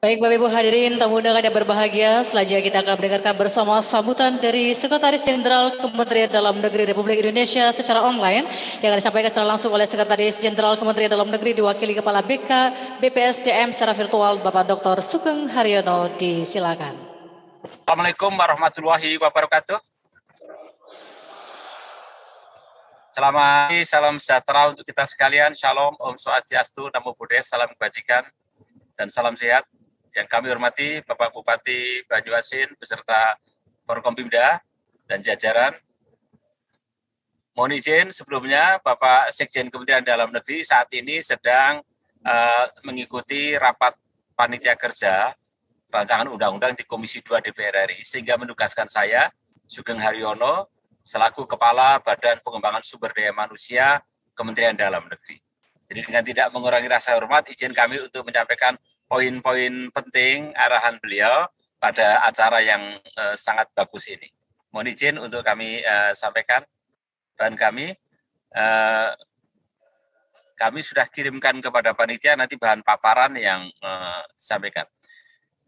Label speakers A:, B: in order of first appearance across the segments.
A: Baik Bapak Ibu hadirin tamu undangan yang berbahagia, selanjutnya kita akan mendengarkan bersama sambutan dari Sekretaris Jenderal Kementerian Dalam Negeri Republik Indonesia secara online yang akan disampaikan secara langsung oleh Sekretaris Jenderal Kementerian Dalam Negeri diwakili Kepala BK BPSDM secara virtual Bapak Dr. Sugeng Haryono. Disilakan.
B: Assalamualaikum warahmatullahi wabarakatuh. Selamat pagi, salam sejahtera untuk kita sekalian. Shalom, Om Swastiastu, Namo Buddhaya, salam kebajikan, dan salam sehat. Yang kami hormati Bapak Bupati Banyuasin beserta Forkompimda dan jajaran. Mohon izin sebelumnya Bapak Sekjen Kementerian Dalam Negeri saat ini sedang mengikuti rapat panitia kerja rancangan undang-undang di Komisi 2 DPR RI, sehingga menugaskan saya, Sugeng Haryono, selaku Kepala Badan Pengembangan Sumber Daya Manusia Kementerian Dalam Negeri. Jadi dengan tidak mengurangi rasa hormat, izin kami untuk menyampaikan poin-poin penting arahan beliau pada acara yang sangat bagus ini. Mohon izin untuk kami sampaikan bahan kami. Kami sudah kirimkan kepada panitia nanti bahan paparan yang disampaikan.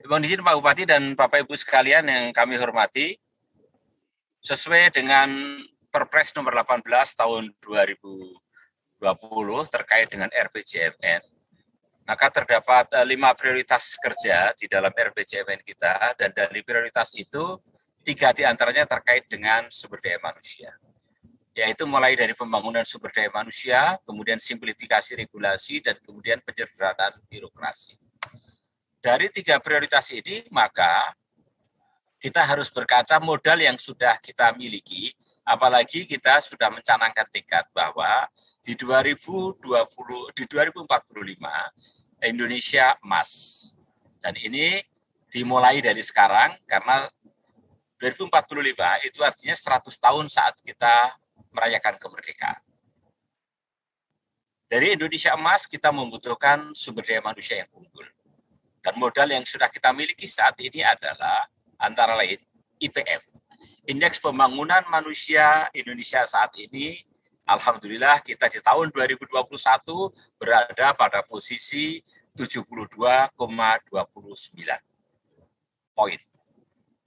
B: Mohon izin Pak Bupati dan Bapak Ibu sekalian yang kami hormati, sesuai dengan Perpres nomor 18 tahun 2020 terkait dengan RPJMN, maka terdapat 5 prioritas kerja di dalam RPJMN kita, dan dari prioritas itu 3 diantaranya terkait dengan sumber daya manusia, yaitu mulai dari pembangunan sumber daya manusia, kemudian simplifikasi regulasi, dan kemudian penyederhanaan birokrasi. Dari 3 prioritas ini, maka kita harus berkaca modal yang sudah kita miliki, apalagi kita sudah mencanangkan tekad bahwa di 2045 Indonesia emas. Dan ini dimulai dari sekarang karena 2045 itu artinya 100 tahun saat kita merayakan kemerdekaan. Dari Indonesia emas kita membutuhkan sumber daya manusia yang unggul. Dan modal yang sudah kita miliki saat ini adalah antara lain IPM. Indeks Pembangunan Manusia Indonesia saat ini, alhamdulillah kita di tahun 2021 berada pada posisi 72,29 poin.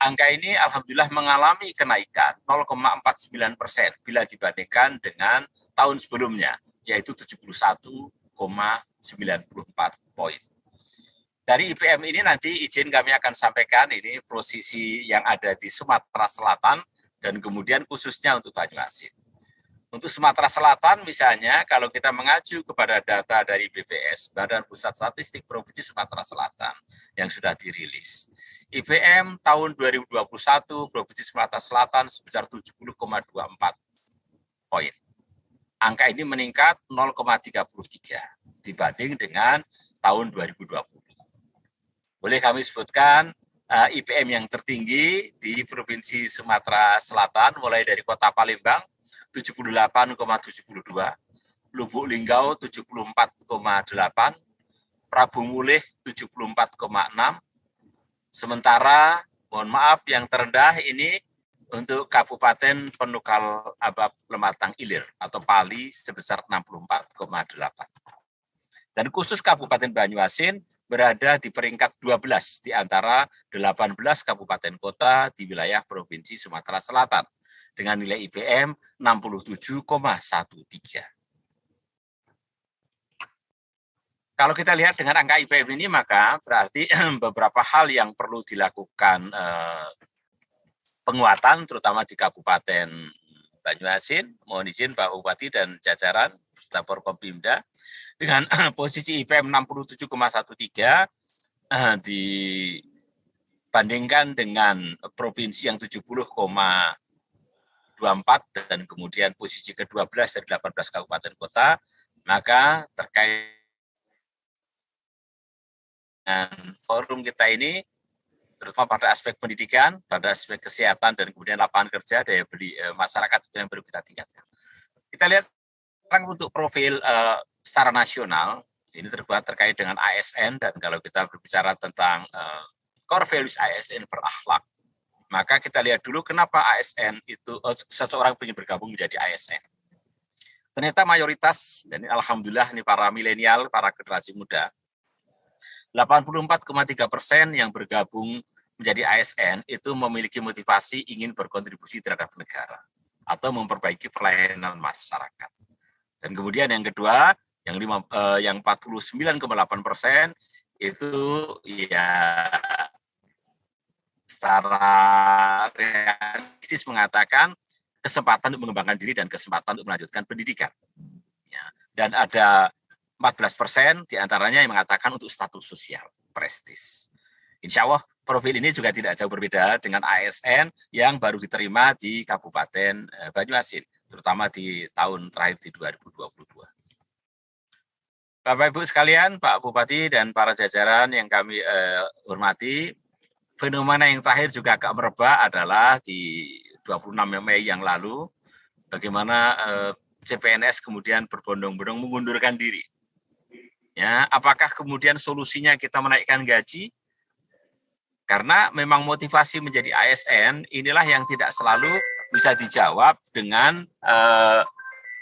B: Angka ini alhamdulillah mengalami kenaikan 0,49% bila dibandingkan dengan tahun sebelumnya, yaitu 71,94 poin. Dari IPM ini nanti izin kami akan sampaikan ini posisi yang ada di Sumatera Selatan dan kemudian khususnya untuk Banyuasin. Untuk Sumatera Selatan misalnya kalau kita mengacu kepada data dari BPS, Badan Pusat Statistik Provinsi Sumatera Selatan yang sudah dirilis. IPM tahun 2021 Provinsi Sumatera Selatan sebesar 70,24 poin. Angka ini meningkat 0,33 dibanding dengan tahun 2020. Boleh kami sebutkan IPM yang tertinggi di Provinsi Sumatera Selatan mulai dari Kota Palembang 78,72, Lubuk Linggau 74,8, Prabu Mulih 74,6. Sementara mohon maaf yang terendah ini untuk Kabupaten Penukal Abab Lematang Ilir atau Pali sebesar 64,8. Dan khusus Kabupaten Banyuasin berada di peringkat 12 di antara 18 kabupaten kota di wilayah Provinsi Sumatera Selatan dengan nilai IPM 67,13. Kalau kita lihat dengan angka IPM ini, maka berarti beberapa hal yang perlu dilakukan penguatan, terutama di Kabupaten Banyuasin. Mohon izin Pak Bupati dan jajaran serta Forkompimda, dengan posisi IPM 67,13 dibandingkan dengan provinsi yang 70,24 dan kemudian posisi ke-12 dari 18 kabupaten kota, maka terkait dengan forum kita ini, terutama pada aspek pendidikan, pada aspek kesehatan, dan kemudian lapangan kerja, daya beli masyarakat itu yang perlu kita tingkatkan. Kita lihat sekarang untuk profil secara nasional, ini terkait dengan ASN, dan kalau kita berbicara tentang core values ASN berakhlak, maka kita lihat dulu kenapa ASN itu seseorang ingin bergabung menjadi ASN. Ternyata mayoritas, dan alhamdulillah ini para milenial, para generasi muda, 84,3% yang bergabung menjadi ASN itu memiliki motivasi ingin berkontribusi terhadap negara atau memperbaiki pelayanan masyarakat. Dan kemudian yang kedua, yang 49,8% itu ya secara realistis mengatakan kesempatan untuk mengembangkan diri dan kesempatan untuk melanjutkan pendidikan. Ya. Dan ada 14% diantaranya yang mengatakan untuk status sosial, prestis. Insya Allah profil ini juga tidak jauh berbeda dengan ASN yang baru diterima di Kabupaten Banyuasin, terutama di tahun terakhir di 2022. Bapak Ibu sekalian, Pak Bupati dan para jajaran yang kami hormati, fenomena yang terakhir juga agak merebak adalah di 26 Mei yang lalu, bagaimana CPNS kemudian berbondong-bondong mengundurkan diri. Ya, apakah kemudian solusinya kita menaikkan gaji? Karena memang motivasi menjadi ASN inilah yang tidak selalu bisa dijawab dengan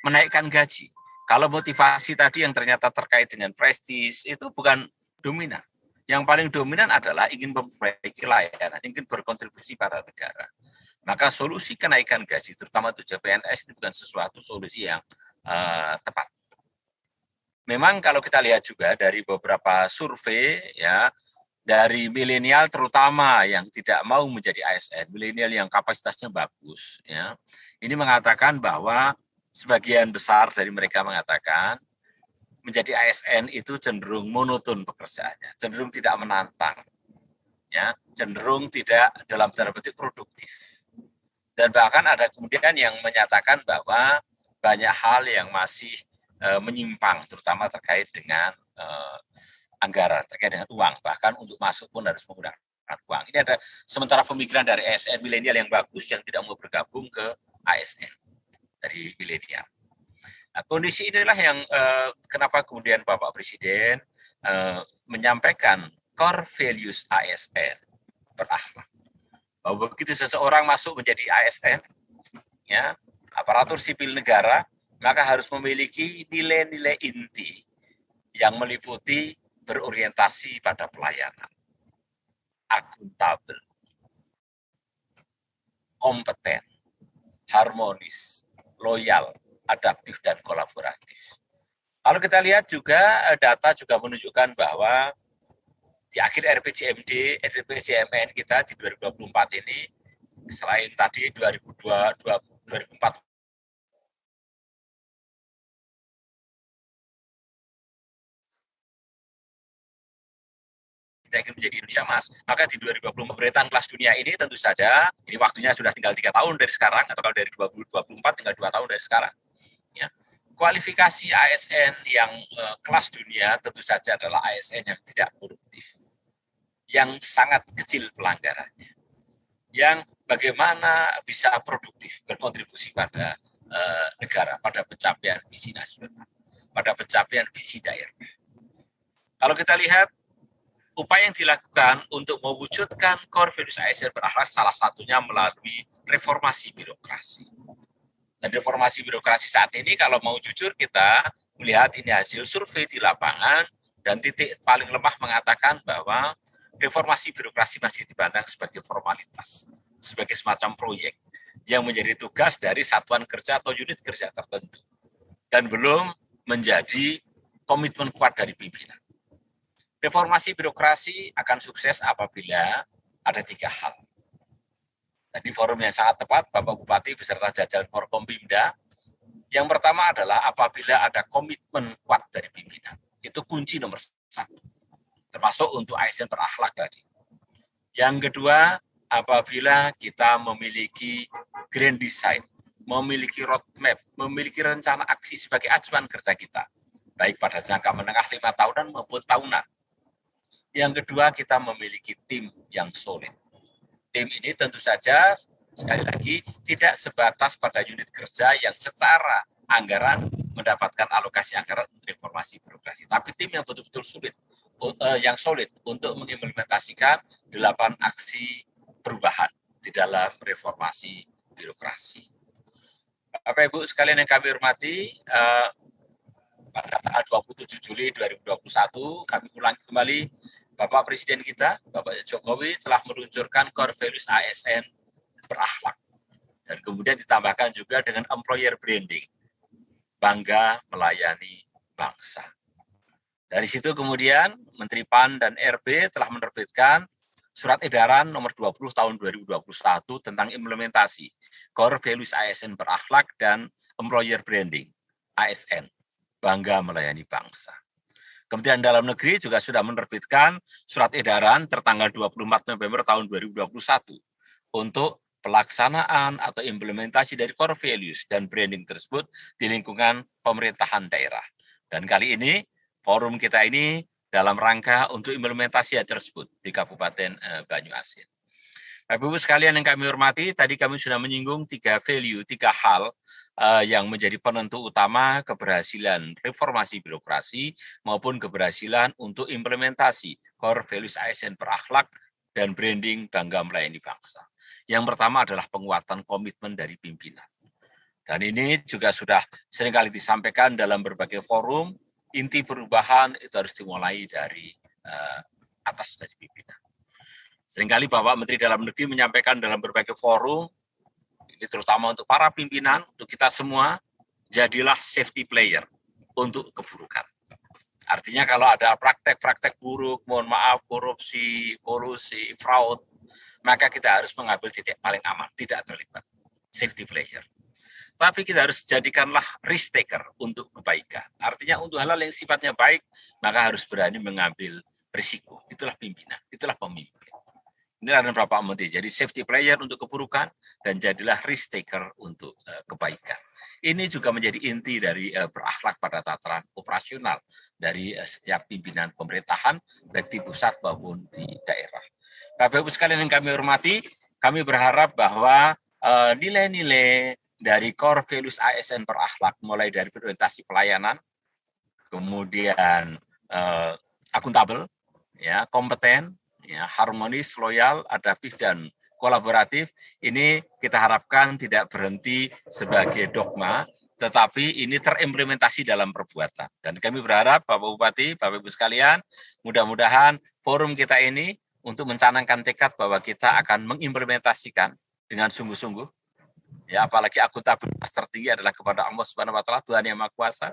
B: menaikkan gaji. Kalau motivasi tadi yang ternyata terkait dengan prestis itu bukan dominan. Yang paling dominan adalah ingin memperbaiki layanan, ingin berkontribusi pada negara. Maka solusi kenaikan gaji, terutama untuk CPNS, itu bukan sesuatu solusi yang tepat. Memang kalau kita lihat juga dari beberapa survei, ya, dari milenial terutama yang tidak mau menjadi ASN, milenial yang kapasitasnya bagus, ya, ini mengatakan bahwa sebagian besar dari mereka mengatakan menjadi ASN itu cenderung monoton pekerjaannya, cenderung tidak menantang, ya, cenderung tidak dalam tanda petik produktif. Dan bahkan ada kemudian yang menyatakan bahwa banyak hal yang masih menyimpang, terutama terkait dengan anggaran, terkait dengan uang, bahkan untuk masuk pun harus menggunakan uang. Ini ada sementara pemikiran dari ASN milenial yang bagus yang tidak mau bergabung ke ASN dari milenial. Nah, kondisi inilah yang kenapa kemudian Bapak Presiden menyampaikan core values ASN berakhlak. Bahwa begitu seseorang masuk menjadi ASN, ya, aparatur sipil negara, maka harus memiliki nilai-nilai inti yang meliputi berorientasi pada pelayanan, akuntabel, kompeten, harmonis, loyal, adaptif, dan kolaboratif. Kalau kita lihat juga, data juga menunjukkan bahwa di akhir RPJMN kita di 2024 ini, selain tadi 2004 kita ingin menjadi Indonesia Emas, maka di 2020 pemerintahan kelas dunia ini tentu saja, ini waktunya sudah tinggal 3 tahun dari sekarang, atau kalau dari 2024 tinggal 2 tahun dari sekarang. Ya. Kualifikasi ASN yang kelas dunia tentu saja adalah ASN yang tidak koruptif, yang sangat kecil pelanggarannya, yang bagaimana bisa produktif, berkontribusi pada negara, pada pencapaian visi nasional, pada pencapaian visi daerah. Kalau kita lihat, upaya yang dilakukan untuk mewujudkan core values ASN berakhlak salah satunya melalui reformasi birokrasi. Dan reformasi birokrasi saat ini kalau mau jujur kita melihat ini hasil survei di lapangan dan titik paling lemah mengatakan bahwa reformasi birokrasi masih dipandang sebagai formalitas, sebagai semacam proyek yang menjadi tugas dari satuan kerja atau unit kerja tertentu dan belum menjadi komitmen kuat dari pimpinan. Reformasi birokrasi akan sukses apabila ada 3 hal. Tadi forum yang sangat tepat, Bapak Bupati beserta jajaran Forkompimda. Yang pertama adalah apabila ada komitmen kuat dari pimpinan. Itu kunci nomor 1. Termasuk untuk ASN berakhlak tadi. Yang kedua, apabila kita memiliki grand design, memiliki roadmap, memiliki rencana aksi sebagai acuan kerja kita, baik pada jangka menengah 5 tahunan maupun tahunan. Yang kedua, kita memiliki tim yang solid. Tim ini tentu saja, sekali lagi, tidak sebatas pada unit kerja yang secara anggaran mendapatkan alokasi anggaran untuk reformasi birokrasi. Tapi tim yang betul-betul solid, yang solid untuk mengimplementasikan 8 aksi perubahan di dalam reformasi birokrasi. Bapak Ibu sekalian yang kami hormati, pada tanggal 27 Juli 2021 kami ulangi kembali Bapak Presiden kita, Bapak Jokowi telah meluncurkan core values ASN berakhlak. Dan kemudian ditambahkan juga dengan employer branding, bangga melayani bangsa. Dari situ kemudian Menteri PAN dan RB telah menerbitkan Surat Edaran nomor 20 tahun 2021 tentang implementasi core values ASN berakhlak dan employer branding, ASN, bangga melayani bangsa. Kementerian Dalam Negeri juga sudah menerbitkan Surat Edaran tertanggal 24 November tahun 2021 untuk pelaksanaan atau implementasi dari core values dan branding tersebut di lingkungan pemerintahan daerah. Dan kali ini forum kita ini dalam rangka untuk implementasi hal tersebut di Kabupaten Banyuasin. Bapak Ibu sekalian yang kami hormati, tadi kami sudah menyinggung 3 hal yang menjadi penentu utama keberhasilan reformasi birokrasi maupun keberhasilan untuk implementasi core values ASN berakhlak dan branding bangga melayani bangsa. Yang pertama adalah penguatan komitmen dari pimpinan. Dan ini juga sudah seringkali disampaikan dalam berbagai forum, inti perubahan itu harus dimulai dari atas, dari pimpinan. Seringkali Bapak Menteri Dalam Negeri menyampaikan dalam berbagai forum, ini terutama untuk para pimpinan, untuk kita semua, jadilah safety player untuk keburukan. Artinya kalau ada praktek-praktek buruk, mohon maaf, korupsi, kolusi, fraud, maka kita harus mengambil titik paling aman, tidak terlibat, safety player. Tapi kita harus jadikanlah risk taker untuk kebaikan. Artinya untuk hal-hal yang sifatnya baik, maka harus berani mengambil risiko. Itulah pimpinan, itulah pemimpin. Inilah Bapak Menteri. Jadi safety player untuk keburukan dan jadilah risk taker untuk kebaikan. Ini juga menjadi inti dari berakhlak pada tataran operasional dari setiap pimpinan pemerintahan, baik di pusat maupun di daerah. Bapak Ibu sekalian yang kami hormati, kami berharap bahwa nilai-nilai dari core values ASN berakhlak, mulai dari orientasi pelayanan, kemudian akuntabel, ya, kompeten, ya, harmonis, loyal, adaptif, dan kolaboratif, ini kita harapkan tidak berhenti sebagai dogma, tetapi ini terimplementasi dalam perbuatan. Dan kami berharap Bapak Bupati, Bapak Ibu sekalian, mudah-mudahan forum kita ini untuk mencanangkan tekad bahwa kita akan mengimplementasikan dengan sungguh-sungguh. Ya, apalagi akuntabilitas tertinggi adalah kepada Allah Subhanahu wa taala, Tuhan yang Maha Kuasa.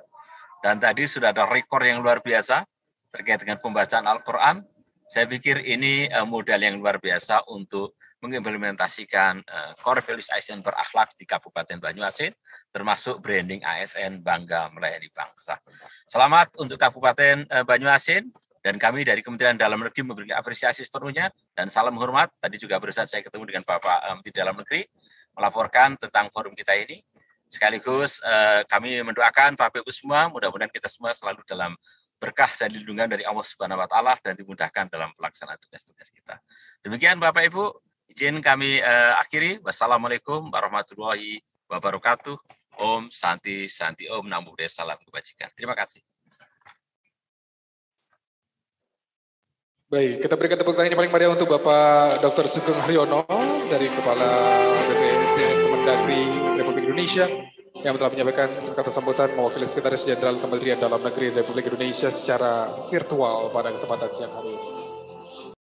B: Dan tadi sudah ada rekor yang luar biasa terkait dengan pembacaan Al-Qur'an. Saya pikir ini modal yang luar biasa untuk mengimplementasikan core values ASN berakhlak di Kabupaten Banyuasin, termasuk branding ASN bangga melayani bangsa. Selamat untuk Kabupaten Banyuasin, dan kami dari Kementerian Dalam Negeri memberikan apresiasi sepenuhnya, dan salam hormat. Tadi juga baru saja saya ketemu dengan Bapak Menteri Dalam Negeri, melaporkan tentang forum kita ini. Sekaligus kami mendoakan Bapak Ibu semua, mudah-mudahan kita semua selalu dalam berkah dan lindungan dari Allah Subhanahu wa taala dan dimudahkan dalam pelaksanaan tugas-tugas kita. Demikian Bapak Ibu, izin kami akhiri. Wassalamualaikum warahmatullahi wabarakatuh. Om Santi Santi Om, Namo Buddhaya, salam kebajikan. Terima kasih.
C: Baik, kita berikan tepuk tangan yang paling meriah untuk Bapak Dr. Sugeng Haryono dari Kepala BPSDM Kemendagri Republik Indonesia yang telah menyampaikan kata sambutan mewakili Sekretaris Jenderal Kementerian Dalam Negeri Republik Indonesia secara virtual pada kesempatan siang hari ini.